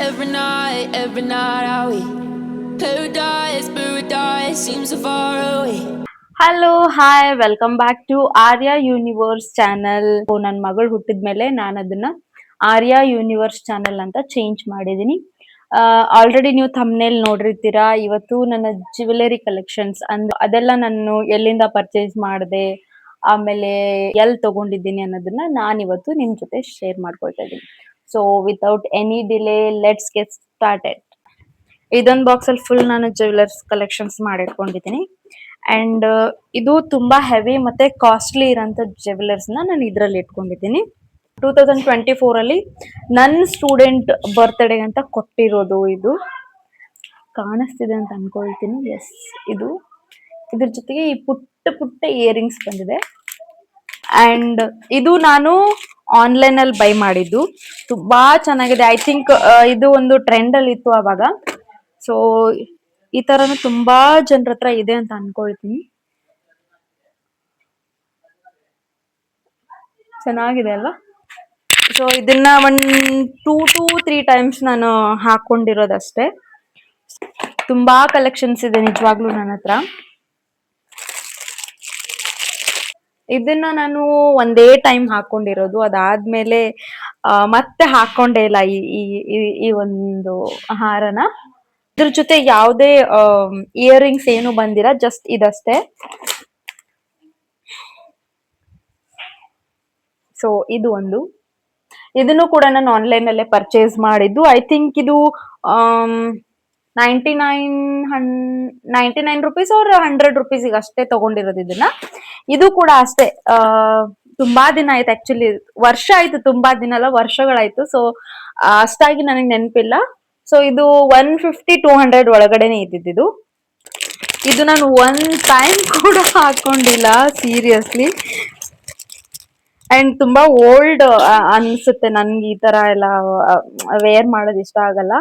every night are we paradise seems so far away. Hello hi welcome back to Arya universe channel. ನನ್ನ ಮಗಳು ಹುಟ್ಟಿದ್ಮೇಲೆ ನಾನು ಅದನ್ನ Arya universe channel ಅಂತ ಚೇಂಜ್ ಮಾಡಿದೀನಿ. ಆಲ್ರೆಡಿ ನೀವು ಥಂಬ್ನೇಲ್ ನೋಡಿರ್ತೀರಾ. ಇವತ್ತು ನನ್ನ ಜ್ಯುವೆಲರಿ ಕಲೆಕ್ಷನ್ಸ್ ಅದೆಲ್ಲ ನಾನು ಎಲ್ಲಿಂದ ಪರ್ಚೇಸ್ ಮಾಡಿದೆ, ಆಮೇಲೆ ಎಲ್ಲಿ ತಗೊಂಡಿದ್ದೀನಿ ಅನ್ನೋದನ್ನ ನಾನು ಇವತ್ತು ನಿಮ್ ಜೊತೆ ಶೇರ್ ಮಾಡ್ಕೊಳ್ತಾ ಇದ್ದೀನಿ. So without any delay let's get started. ಇದೊಂದು ಬಾಕ್ಸ್ ಅಲ್ಲಿ ಫುಲ್ ನಾನು ಜ್ಯುವೆಲರ್ಸ್ ಕಲೆಕ್ಷನ್ಸ್ ಮಾಡಿಟ್ಕೊಂಡಿದ್ದೀನಿ. ಅಂಡ್ ಇದು ತುಂಬಾ ಹೆವಿ ಮತ್ತೆ ಕಾಸ್ಟ್ಲಿ ಇರೋಂಥ ಜ್ಯುವೆಲರ್ಸ್ ನಾನು ಇದ್ರಲ್ಲಿ ಇಟ್ಕೊಂಡಿದ್ದೀನಿ. 2024 ಅಲ್ಲಿ ನನ್ನ ಸ್ಟೂಡೆಂಟ್ ಬರ್ತ್ಡೇ ಅಂತ ಕೊಟ್ಟಿರೋದು. ಇದು ಕಾಣಿಸ್ತಿದೆ ಅಂತ ಅನ್ಕೊಳ್ತೀನಿ. ಎಸ್, ಇದ್ರ ಜೊತೆಗೆ ಈ ಪುಟ್ಟ ಪುಟ್ಟ ಇಯರಿಂಗ್ಸ್ ಬಂದಿದೆ. ಅಂಡ್ ಇದು ನಾನು ಆನ್ಲೈನ್ ಅಲ್ಲಿ ಬೈ ಮಾಡಿದ್ದು. ತುಂಬಾ ಚೆನ್ನಾಗಿದೆ. ಐ ಥಿಂಕ್ ಇದು ಒಂದು ಟ್ರೆಂಡ್ ಅಲ್ಲಿ ಇತ್ತು ಅವಾಗ. ಸೊ ಈ ತರನು ತುಂಬಾ ಜನರ ಹತ್ರ ಇದೆ ಅಂತ ಅನ್ಕೊಳ್ತೀನಿ. ಚೆನ್ನಾಗಿದೆ ಅಲ್ವಾ? ಸೊ ಇದನ್ನ 2 to 3 ಟೈಮ್ಸ್ ನಾನು ಹಾಕೊಂಡಿರೋದಷ್ಟೇ. ತುಂಬಾ ಕಲೆಕ್ಷನ್ಸ್ ಇದೆ ನಿಜವಾಗ್ಲೂ ನನ್ನ ಹತ್ರ. ಇದನ್ನ ನಾನು ಒಂದೇ ಟೈಮ್ ಹಾಕೊಂಡಿರೋದು. ಅದಾದ್ಮೇಲೆ ಮತ್ತೆ ಹಾಕೊಂಡೇ ಇಲ್ಲ ಈ ಒಂದು ಹಾರನ. ಇದ್ರ ಜೊತೆ ಯಾವುದೇ ಇಯರಿಂಗ್ಸ್ ಏನು ಬಂದಿಲ್ಲ, ಜಸ್ಟ್ ಇದಷ್ಟೇ. ಸೊ ಇದು ಒಂದು. ಇದನ್ನು ಕೂಡ ನಾನು ಆನ್ಲೈನ್ ಅಲ್ಲೇ ಪರ್ಚೇಸ್ ಮಾಡಿದ್ದು. ಐ ಥಿಂಕ್ ಇದು 99 ರುಪೀಸ್ ಅವ್ರ 100 ರುಪೀಸಿಗೆ ಅಷ್ಟೇ ತಗೊಂಡಿರೋದು ಇದನ್ನ. ಇದು ಕೂಡ ಅಷ್ಟೇ. ತುಂಬಾ ದಿನ ಆಯ್ತು, ಆಕ್ಚುಲಿ ವರ್ಷ ಆಯ್ತು, ತುಂಬಾ ದಿನ ಅಲ್ಲ ವರ್ಷಗಳಾಯ್ತು. ಸೊ ಅಷ್ಟಾಗಿ ನನಗೆ ನೆನಪಿಲ್ಲ. ಸೊ ಇದು 150-200 ಒಳಗಡೆನೆ ಇದ್ದಿದ್ದು. ಇದು ನಾನು ಒನ್ ಟೈಮ್ ಕೂಡ ಹಾಕೊಂಡಿಲ್ಲ, ಸೀರಿಯಸ್ಲಿ. ಅಂಡ್ ತುಂಬಾ ಓಲ್ಡ್ ಅನ್ಸುತ್ತೆ ನನ್ಗೆ. ಈ ತರ ಎಲ್ಲ ವೇರ್ ಮಾಡೋದು ಇಷ್ಟ ಆಗಲ್ಲ.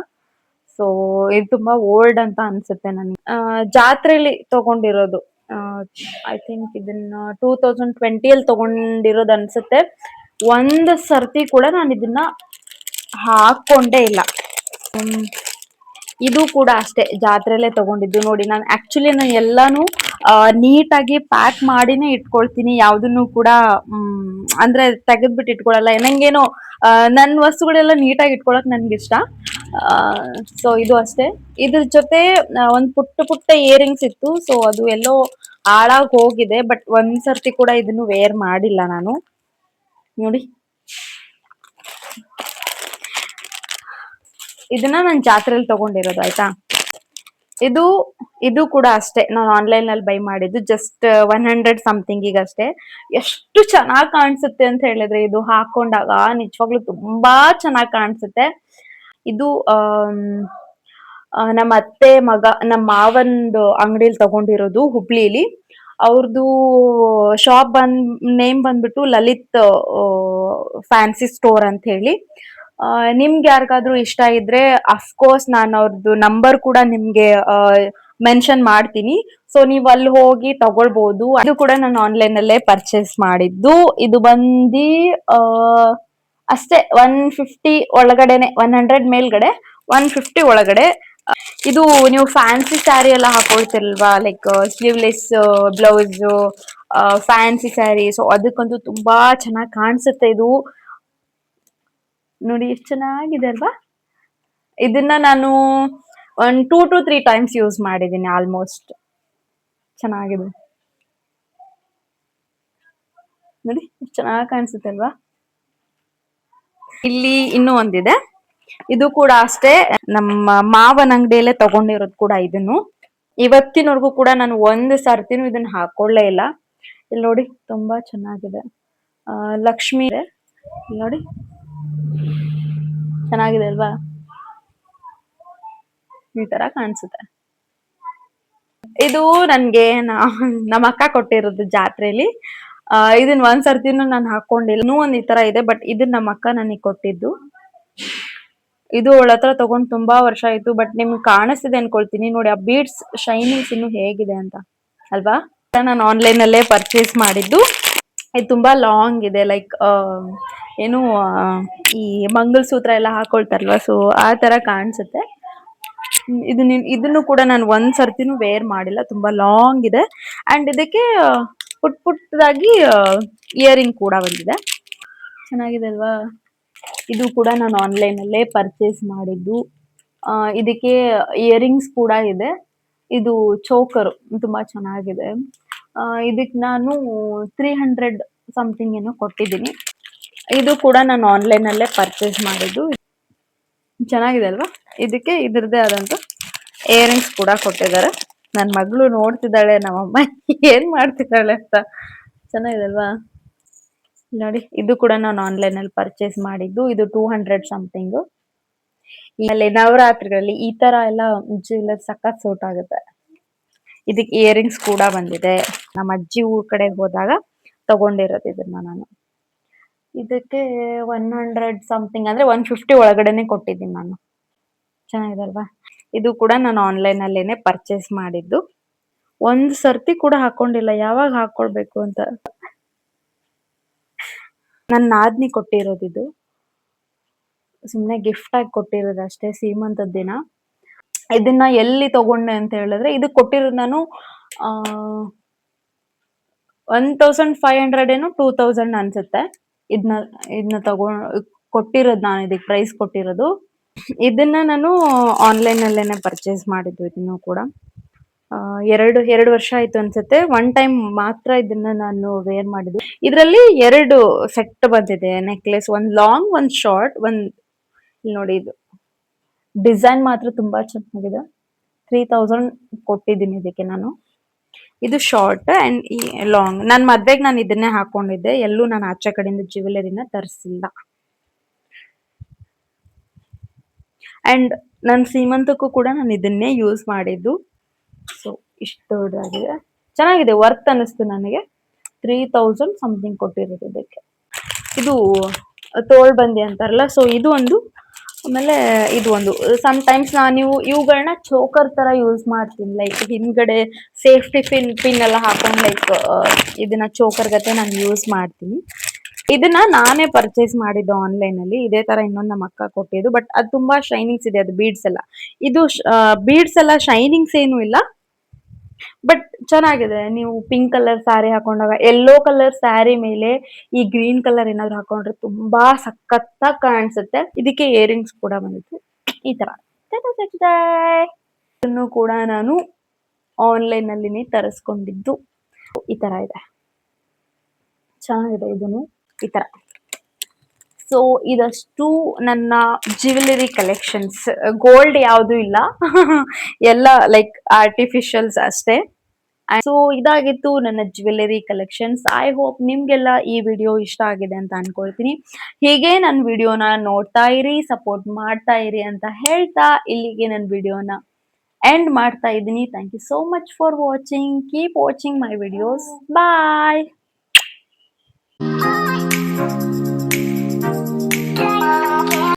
ಸೊ ಇದು ತುಂಬಾ ಓಲ್ಡ್ ಅಂತ ಅನ್ಸುತ್ತೆ ನನ್ಗೆ. ಜಾತ್ರೆಲಿ ತಗೊಂಡಿರೋದು. ಐ ಥಿಂಕ್ ಇದನ್ನ 2020 ಅಲ್ಲಿ ತಗೊಂಡಿರೋದು ಅನ್ಸುತ್ತೆ. ಒಂದ್ ಸರ್ತಿ ಕೂಡ ನಾನು ಇದನ್ನ ಹಾಕೊಂಡೇ ಇಲ್ಲ. ಇದು ಕೂಡ ಅಷ್ಟೇ, ಜಾತ್ರೆಲ್ಲೇ ತಗೊಂಡಿದ್ದು. ನೋಡಿ, ನಾನು ಎಲ್ಲಾನು ನೀಟಾಗಿ ಪ್ಯಾಕ್ ಮಾಡಿನೇ ಇಟ್ಕೊಳ್ತೀನಿ. ಯಾವ್ದನ್ನು ಕೂಡ ಅಂದ್ರೆ ತೆಗೆದ್ಬಿಟ್ಟು ಇಟ್ಕೊಳಲ್ಲ. ನಂಗೇನೋ ನನ್ನ ವಸ್ತುಗಳೆಲ್ಲ ನೀಟಾಗಿ ಇಟ್ಕೊಳಕ್ ನನ್ಗೆ ಇಷ್ಟ. ಸೊ ಇದು ಅಷ್ಟೇ. ಇದ್ರ ಜೊತೆ ಒಂದ್ ಪುಟ್ಟ ಪುಟ್ಟ ಇಯರಿಂಗ್ಸ್ ಇತ್ತು. ಸೊ ಅದು ಎಲ್ಲೋ ಹಾಳಾಗಿ ಹೋಗಿದೆ. ಬಟ್ ಒಂದ್ ಸರ್ತಿ ಕೂಡ ಇದನ್ನು ವೇರ್ ಮಾಡಿಲ್ಲ ನಾನು. ನೋಡಿ, ಇದನ್ನ ನಾನು ಜಾತ್ರೆಯಲ್ಲಿ ತಗೊಂಡಿರೋದು. ಆಯ್ತಾ, ಇದು ಕೂಡ ಅಷ್ಟೇ, ನಾನು ಆನ್ಲೈನ್ ಅಲ್ಲಿ ಬೈ ಮಾಡಿದ್ದು. ಜಸ್ಟ್ 100 ಸಮಥಿಂಗ್ ಅಷ್ಟೇ. ಎಷ್ಟು ಚೆನ್ನಾಗಿ ಕಾಣಿಸುತ್ತೆ ಅಂತ ಹೇಳಿದ್ರೆ, ಇದು ಹಾಕೊಂಡಾಗ ನಿಜವಾಗ್ಲೂ ತುಂಬಾ ಚೆನ್ನಾಗಿ ಕಾಣಿಸುತ್ತೆ. ಇದು ನಮ್ಮ ಅತ್ತೆ ಮಗ, ನಮ್ಮ ಮಾವಂದು ಅಂಗಡಿಲಿ ತಗೊಂಡಿರೋದು, ಹುಬ್ಳಿಲಿ. ಅವ್ರದ್ದು ಶಾಪ್ ನೇಮ್ ಬಂದ್ಬಿಟ್ಟು ಲಲಿತ್ ಫ್ಯಾನ್ಸಿ ಸ್ಟೋರ್ ಅಂತ ಹೇಳಿ. ನಿಮ್ಗೆ ಯಾರಿಗಾದ್ರೂ ಇಷ್ಟ ಇದ್ರೆ ಅಫ್ಕೋರ್ಸ್ ನಾನು ಅವ್ರದ್ದು ನಂಬರ್ ಕೂಡ ನಿಮ್ಗೆ ಮೆನ್ಷನ್ ಮಾಡ್ತೀನಿ. ಸೊ ನೀವು ಅಲ್ಲಿ ಹೋಗಿ ತಗೊಳ್ಬಹುದು. ಅದು ಕೂಡ ನಾನು ಆನ್ಲೈನ್ ಅಲ್ಲೇ ಪರ್ಚೇಸ್ ಮಾಡಿದ್ದು. ಇದು ಬಂದಿ ಅಷ್ಟೇ 150 ಒಳಗಡೆನೆ, 100 ಮೇಲ್ಗಡೆ, 150 ಒಳಗಡೆ. ಇದು ನೀವು ಫ್ಯಾನ್ಸಿ ಸ್ಯಾರಿ ಎಲ್ಲ ಹಾಕೊಳ್ತಿರಲ್ವಾ, like sleeveless blouse, fancy sari. So ಅದಕ್ಕಂತೂ ತುಂಬಾ ಚೆನ್ನಾಗಿ ಕಾಣಿಸುತ್ತೆ ಇದು. ನೋಡಿ ಎಷ್ಟು ಚೆನ್ನಾಗಿದೆ ಅಲ್ವಾ? ಇದನ್ನ ನಾನು 2 to 3 ಟೈಮ್ಸ್ ಯೂಸ್ ಮಾಡಿದ್ದೀನಿ ಆಲ್ಮೋಸ್ಟ್. ಚೆನ್ನಾಗಿದೆ ನೋಡಿ, ಎಷ್ಟು ಚೆನ್ನಾಗಿ ಕಾಣಿಸುತ್ತೆ ಅಲ್ವಾ? ಇಲ್ಲಿ ಇನ್ನೂ ಒಂದಿದೆ. ಇದು ಕೂಡ ಅಷ್ಟೇ, ನಮ್ಮ ಮಾವನ ಅಂಗಡಿಯಲ್ಲೇ ತಗೊಂಡಿರೋದು ಕೂಡ ಇದನ್ನು. ಇವತ್ತಿನವರೆಗೂ ಕೂಡ ನಾನು ಒಂದ್ ಸರ್ತಿನೂ ಇದನ್ನ ಹಾಕೊಳ್ಳೇ ಇಲ್ಲ. ಇಲ್ಲಿ ನೋಡಿ, ತುಂಬಾ ಚೆನ್ನಾಗಿದೆ. ಲಕ್ಷ್ಮಿ ಇದೆ ನೋಡಿ, ಚೆನ್ನಾಗಿದೆ ಅಲ್ವಾ? ಈ ತರ ಕಾಣಿಸುತ್ತೆ. ಇದು ನನ್ಗೆ ನಮ್ಮ ಅಕ್ಕ ಕೊಟ್ಟಿರೋದು ಜಾತ್ರೆಲಿ. ಇದನ್ನ ಒಂದ್ ಸರ್ತಿನೂ ನಾನು ಹಾಕೊಂಡಿಲ್ಲ. ಇನ್ನೂ ಒಂದ್ ಈ ತರ ಇದೆ, ಬಟ್ ಇದನ್ನ ನಮ್ಮ ಅಕ್ಕ ನನಗೆ ಕೊಟ್ಟಿದ್ದು. ಇದು ಅವಳ ಹತ್ರ ತಗೊಂಡ್ ತುಂಬಾ ವರ್ಷ ಆಯ್ತು. ಬಟ್ ನಿಮ್ಗೆ ಕಾಣಿಸ್ತಿದೆ ಅನ್ಕೊಳ್ತೀನಿ. ನೋಡಿ, ಆ ಬೀಡ್ಸ್ ಶೈನಿಂಗ್ಸ್ ಇನ್ನು ಹೇಗಿದೆ ಅಂತ ಅಲ್ವಾ? ನಾನು ಆನ್ಲೈನ್ ಅಲ್ಲೇ ಪರ್ಚೇಸ್ ಮಾಡಿದ್ದು. ಇದು ತುಂಬಾ ಲಾಂಗ್ ಇದೆ, ಲೈಕ್ ಏನು ಈ ಮಂಗಲಸೂತ್ರ ಎಲ್ಲ ಹಾಕೊಳ್ತಾರಲ್ವಾ, ಸೊ ಆ ತರ ಕಾಣಿಸುತ್ತೆ. ಇದನ್ನು ಕೂಡ ನಾನು ಒಂದ್ ಸರ್ತಿನೂ ವೇರ್ ಮಾಡಿಲ್ಲ, ತುಂಬಾ ಲಾಂಗ್ ಇದೆ. ಅಂಡ್ ಇದಕ್ಕೆ ಪುಟ್ ಪುಟ್ಟದಾಗಿ ಇಯರಿಂಗ್ ಕೂಡ ಬಂದಿದೆ. ಚೆನ್ನಾಗಿದೆ ಅಲ್ವಾ? ಇದು ಕೂಡ ನಾನು ಆನ್ಲೈನ್ ಅಲ್ಲೇ ಪರ್ಚೇಸ್ ಮಾಡಿದ್ದು. ಇದಕ್ಕೆ ಇಯರಿಂಗ್ಸ್ ಕೂಡ ಇದೆ. ಇದು ಚೋಕರ್ ತುಂಬಾ ಚೆನ್ನಾಗಿದೆ. ಇದಕ್ಕೆ ನಾನು 300 ಸಮಥಿಂಗ್ ಏನೋ ಕೊಟ್ಟಿದ್ದೀನಿ. ಇದು ಕೂಡ ನಾನು ಆನ್ಲೈನ್ ಅಲ್ಲೇ ಪರ್ಚೇಸ್ ಮಾಡಿದ್ದು. ಚೆನ್ನಾಗಿದೆ ಅಲ್ವಾ? ಇದಕ್ಕೆ ಇದ್ರದ್ದೇ ಆದಂತ ಇಯರಿಂಗ್ಸ್ ಕೂಡ ಕೊಟ್ಟಿದ್ದಾರೆ. ನನ್ನ ಮಗಳು ನೋಡ್ತಿದ್ದಾಳೆ ನಮ್ಮಮ್ಮ ಏನ್ ಮಾಡ್ತಿದ್ದಾಳೆ ಅಂತ. ಚೆನ್ನಾಗಿದೆ ಅಲ್ವಾ? ನೋಡಿ, ಇದು ಕೂಡ ನಾನು ಆನ್ಲೈನ್ ಅಲ್ಲಿ ಪರ್ಚೇಸ್ ಮಾಡಿದ್ದು. ಇದು 200 ಸಮಥಿಂಗ್. ಆಮೇಲೆ ನವರಾತ್ರಿಗಳಲ್ಲಿ ಈ ತರ ಎಲ್ಲ ಜ್ಯುವೆಲ್ಲರಿ ಸಖತ್ ಸೂಟ್ ಆಗುತ್ತೆ. ಇದಕ್ಕೆ ಇಯರಿಂಗ್ಸ್ ಕೂಡ ಬಂದಿದೆ. ನಮ್ಮ ಅಜ್ಜಿ ಊರ್ ಕಡೆ ಹೋದಾಗ ತಗೊಂಡಿರೋದು ಇದನ್ನ ನಾನು. ಇದಕ್ಕೆ 100 ಸಮಥಿಂಗ್ ಅಂದ್ರೆ 150 ಒಳಗಡೆನೆ ಕೊಟ್ಟಿದ್ದೀನಿ ನಾನು. ಚೆನ್ನಾಗಿದೆ ಅಲ್ವಾ? ಇದು ಕೂಡ ನಾನು ಆನ್ಲೈನ್ ಅಲ್ಲೇನೆ ಪರ್ಚೇಸ್ ಮಾಡಿದ್ದು. ಒಂದ್ ಸರ್ತಿ ಕೂಡ ಹಾಕೊಂಡಿಲ್ಲ, ಯಾವಾಗ ಹಾಕೊಳ್ಬೇಕು ಅಂತ. ನನ್ನ ನಾದ್ನಿ ಕೊಟ್ಟಿರೋದು ಇದು. ಸುಮ್ನೆ ಗಿಫ್ಟ್ ಆಗಿ ಕೊಟ್ಟಿರೋದು ಅಷ್ಟೇ, ಸೀಮಂತದ ದಿನ. ಇದನ್ನ ಎಲ್ಲಿ ತಗೊಂಡೆ ಅಂತ ಹೇಳಿದ್ರೆ, ಇದು ಕೊಟ್ಟಿರೋದು ನಾನು 1500 ಏನೋ 2000 ಅನ್ಸುತ್ತೆ. ಇದನ್ನ ಕೊಟ್ಟಿರೋದು ನಾನು, ಇದಕ್ಕೆ ಪ್ರೈಸ್ ಕೊಟ್ಟಿರೋದು. ಇದನ್ನ ನಾನು ಆನ್ಲೈನ್ ಅಲ್ಲೇನೆ ಪರ್ಚೇಸ್ ಮಾಡಿದ್ದು. ಇದನ್ನು ಕೂಡ ಎರಡು ವರ್ಷ ಆಯ್ತು ಅನ್ಸುತ್ತೆ. ಒನ್ ಟೈಮ್ ಮಾತ್ರ ಇದನ್ನ ನಾನು ವೇರ್ ಮಾಡಿದ್ದು. ಇದರಲ್ಲಿ 2 ಸೆಟ್ ಬಂದಿದೆ ನೆಕ್ಲೆಸ್, ಒಂದ್ ಲಾಂಗ್ ಒಂದ್ ಶಾರ್ಟ್. ನೋಡಿ, ಇದು ಡಿಸೈನ್ ಮಾತ್ರ ತುಂಬಾ ಚೆನ್ನಾಗಿದೆ. 3000 ಕೊಟ್ಟಿದ್ದೀನಿ ಇದಕ್ಕೆ ನಾನು. ಇದು ಶಾರ್ಟ್ ಅಂಡ್ ಲಾಂಗ್. ನನ್ನ ಮದ್ವೆಗೆ ನಾನು ಇದನ್ನೇ ಹಾಕೊಂಡಿದ್ದೆ, ಎಲ್ಲೂ ನಾನು ಆಚೆ ಕಡೆಯಿಂದ ಜ್ಯುವೆಲರಿನ ತರಿಸಿಲ್ಲ. ಅಂಡ್ ನನ್ನ ಸೀಮಂತಕ್ಕೂ ಕೂಡ ನಾನು ಇದನ್ನೇ ಯೂಸ್ ಮಾಡಿದ್ದು. ಸೊ ಇಷ್ಟು ದೊಡ್ಡದಾಗಿದೆ, ಚೆನ್ನಾಗಿದೆ, ವರ್ತ್ ಅನಿಸ್ತು ನನಗೆ. 3000 ಸಮಥಿಂಗ್ ಕೊಟ್ಟಿರೋದು ಇದಕ್ಕೆ. ಇದು ತೋಳ್ಬಂದಿ ಅಂತಾರಲ್ಲ, ಸೊ ಇದು ಒಂದು. ಆಮೇಲೆ ಇದು ಒಂದು. ಟೈಮ್ಸ್ ನಾನು ಇವುಗಳನ್ನ ಚೋಕರ್ ತರ ಯೂಸ್ ಮಾಡ್ತೀನಿ, ಲೈಕ್ ಹಿಂದ್ಗಡೆ ಸೇಫ್ಟಿ ಪಿನ್ ಎಲ್ಲ ಹಾಕೊಂಡು, ಲೈಕ್ ಇದನ್ನ ಚೋಕರ್ ಗತೆ ನಾನು ಯೂಸ್ ಮಾಡ್ತೀನಿ. ಇದನ್ನ ನಾನೇ ಪರ್ಚೇಸ್ ಮಾಡಿದ್ದು ಆನ್ಲೈನ್ ಅಲ್ಲಿ. ಇದೇ ತರ ಇನ್ನೊಂದು ನಮ್ಮ ಅಕ್ಕ ಕೊಟ್ಟಿದ್ದು, ಬಟ್ ಅದು ತುಂಬಾ ಶೈನಿಂಗ್ಸ್ ಇದೆ, ಅದು ಬೀಡ್ಸ್ ಎಲ್ಲ. ಇದು ಬೀಡ್ಸ್ ಎಲ್ಲ ಶೈನಿಂಗ್ಸ್ ಏನು ಇಲ್ಲ, ಬಟ್ ಚೆನ್ನಾಗಿದೆ. ನೀವು ಪಿಂಕ್ ಕಲರ್ ಸ್ಯಾರಿ ಹಾಕೊಂಡಾಗ, ಯೆಲ್ಲೋ ಕಲರ್ ಸ್ಯಾರಿ ಮೇಲೆ ಈ ಗ್ರೀನ್ ಕಲರ್ ಏನಾದ್ರು ಹಾಕೊಂಡ್ರೆ ತುಂಬಾ ಸಖತ್ತಾಗಿ ಕಾಣಿಸುತ್ತೆ. ಇದಕ್ಕೆ ಇಯರಿಂಗ್ಸ್ ಕೂಡ ಬಂದಿತ್ತು ಈ ತರ. ಇದನ್ನು ಕೂಡ ನಾನು ಆನ್ಲೈನ್ ಅಲ್ಲಿನೇ ತರಿಸ್ಕೊಂಡಿದ್ದು. ಈ ತರ ಇದೆ, ಚೆನ್ನಾಗಿದೆ ಇದನ್ನು ಈ ತರ. ಸೊ ಇದಷ್ಟು ನನ್ನ ಜ್ಯುವೆಲರಿ ಕಲೆಕ್ಷನ್ಸ್. ಗೋಲ್ಡ್ ಯಾವುದು ಇಲ್ಲ ಎಲ್ಲ ಲೈಕ್ ಆರ್ಟಿಫಿಷಿಯಲ್ಸ್ ಅಷ್ಟೇ. ಸೊ ಇದಾಗಿತ್ತು ನನ್ನ ಜ್ಯುವೆಲರಿ ಕಲೆಕ್ಷನ್ಸ್. ಐ ಹೋಪ್ ನಿಮ್ಗೆಲ್ಲ ಈ ವಿಡಿಯೋ ಇಷ್ಟ ಆಗಿದೆ ಅಂತ ಅನ್ಕೊಳ್ತೀನಿ. ಹೀಗೆ ನನ್ನ ವಿಡಿಯೋನ ನೋಡ್ತಾ ಇರಿ, ಸಪೋರ್ಟ್ ಮಾಡ್ತಾ ಇರಿ ಅಂತ ಹೇಳ್ತಾ ಇಲ್ಲಿಗೆ ನನ್ನ ವಿಡಿಯೋನ ಎಂಡ್ ಮಾಡ್ತಾ ಇದ್ದೀನಿ. Thank you so much for watching. Keep watching my videos. Bye.